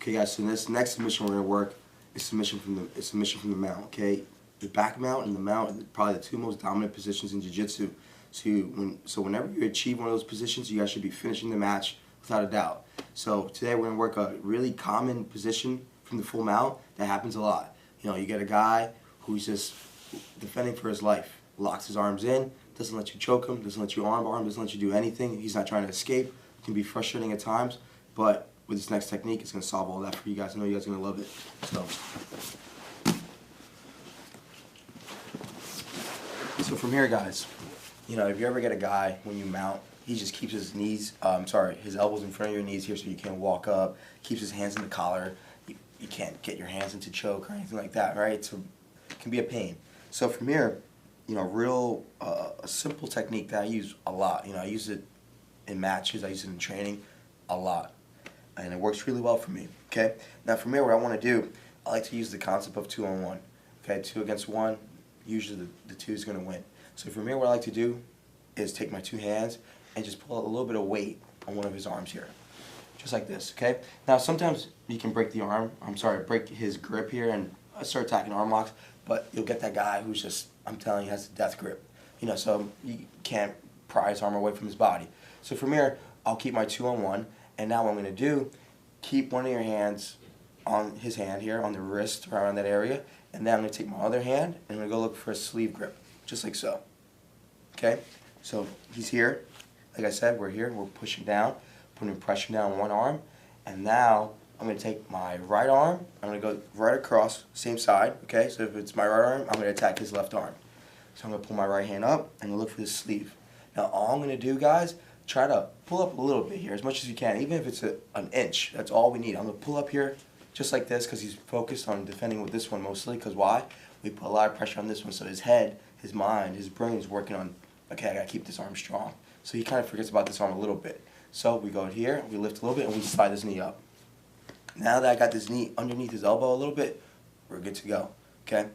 Okay, guys. So this next submission we're gonna work is submission from the mount. Okay, the back mount and the mount are probably the two most dominant positions in jiu-jitsu. So whenever you achieve one of those positions, you guys should be finishing the match without a doubt. So today we're gonna work a really common position from the full mount that happens a lot. You know, you get a guy who's just defending for his life, locks his arms in, doesn't let you choke him, doesn't let you armbar him, doesn't let you do anything. He's not trying to escape. It can be frustrating at times, but with this next technique, it's going to solve all that for you guys. I know you guys are going to love it. So from here, guys, you know, if you ever get a guy when you mount, he just keeps his knees, his elbows in front of your knees here so you can't walk up, keeps his hands in the collar. You can't get your hands into choke or anything like that, right? So it can be a pain. So from here, you know, a simple technique that I use a lot. You know, I use it in matches, I use it in training a lot. And it works really well for me, okay? Now from here, what I want to do, I like to use the concept of 2-on-1. Okay, 2 against 1, usually the 2 is going to win. So from here, what I like to do is take my 2 hands and just pull a little bit of weight on one of his arms here. Just like this, okay? Now sometimes you can break break his grip here and start attacking arm locks, but you'll get that guy who's just, I'm telling you, has a death grip. You know, so you can't pry his arm away from his body. So from here, I'll keep my 2-on-1, and now what I'm going to do, keep one of your hands on his hand here, on the wrist, around that area, and then I'm going to take my other hand, and I'm going to go look for a sleeve grip, just like so. Okay? So he's here. Like I said, we're here, we're pushing down, putting pressure down on one arm, and now I'm going to take my right arm, I'm going to go right across, same side, okay? So if it's my right arm, I'm going to attack his left arm. So I'm going to pull my right hand up and look for the sleeve. Now all I'm going to do, guys, try to pull up a little bit here, as much as you can, even if it's an inch. That's all we need. I'm going to pull up here just like this because he's focused on defending with this one mostly. Because why? We put a lot of pressure on this one, so his head, his mind, his brain is working on, okay, I got to keep this arm strong. So he kind of forgets about this arm a little bit. So we go here, we lift a little bit, and we slide this knee up. Now that I got this knee underneath his elbow a little bit, we're good to go, okay?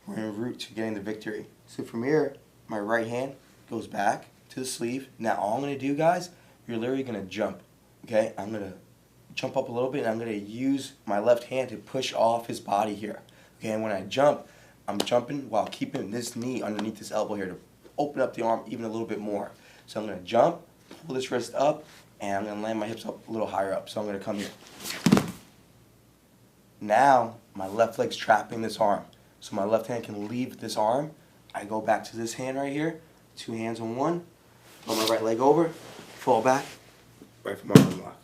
We're en route to getting the victory. So from here, my right hand goes back to the sleeve. Now all I'm going to do, guys, you're literally going to jump, okay? I'm going to jump up a little bit, and I'm going to use my left hand to push off his body here. Okay, and when I jump, I'm jumping while keeping this knee underneath this elbow here to open up the arm even a little bit more. So I'm going to jump, pull this wrist up, and I'm going to land my hips up a little higher up. So I'm going to come here. Now my left leg's trapping this arm. So my left hand can leave this arm. I go back to this hand right here, 2 hands on one, throw my right leg over, fall back, right for my arm lock.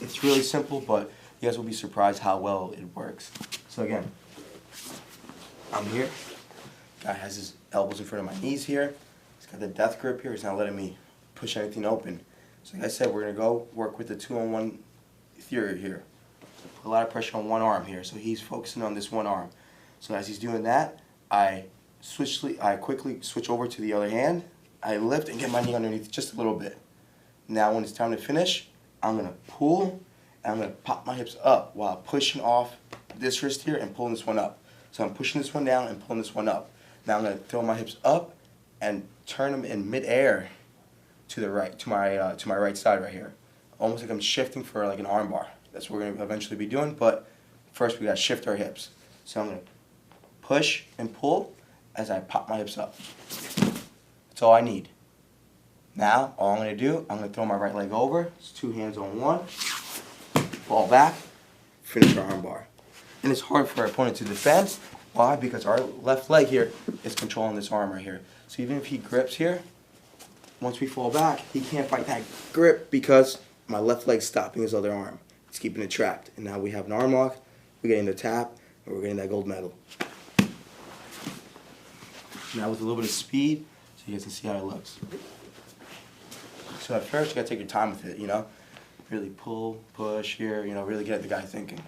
It's really simple, but you guys will be surprised how well it works. So again, I'm here. Guy has his elbows in front of my knees here. He's got the death grip here. He's not letting me push anything open. So like I said, we're going to go work with the 2-on-1 theory here. Put a lot of pressure on one arm here. So he's focusing on this one arm. So as he's doing that, I quickly switch over to the other hand. I lift and get my knee underneath just a little bit. Now when it's time to finish, I'm going to pull and I'm going to pop my hips up while pushing off this wrist here and pulling this one up. So I'm pushing this one down and pulling this one up. Now I'm going to throw my hips up and turn them in midair to the right, to my right side right here. Almost like I'm shifting for like an arm bar. That's what we're going to eventually be doing, but first we got to shift our hips. So I'm going to push and pull as I pop my hips up. That's all I need. Now, all I'm going to do, I'm going to throw my right leg over. It's 2 hands on one. Fall back. Finish our arm bar. And it's hard for our opponent to defend. Why? Because our left leg here is controlling this arm right here. So even if he grips here, once we fall back, he can't fight that grip because my left leg's stopping his other arm. It's keeping it trapped. And now we have an arm lock. We're getting the tap. And we're getting that gold medal. Now with a little bit of speed, so you guys can see how it looks. So at first, you gotta take your time with it, you know? Really pull, push here, you know, really get the guy thinking.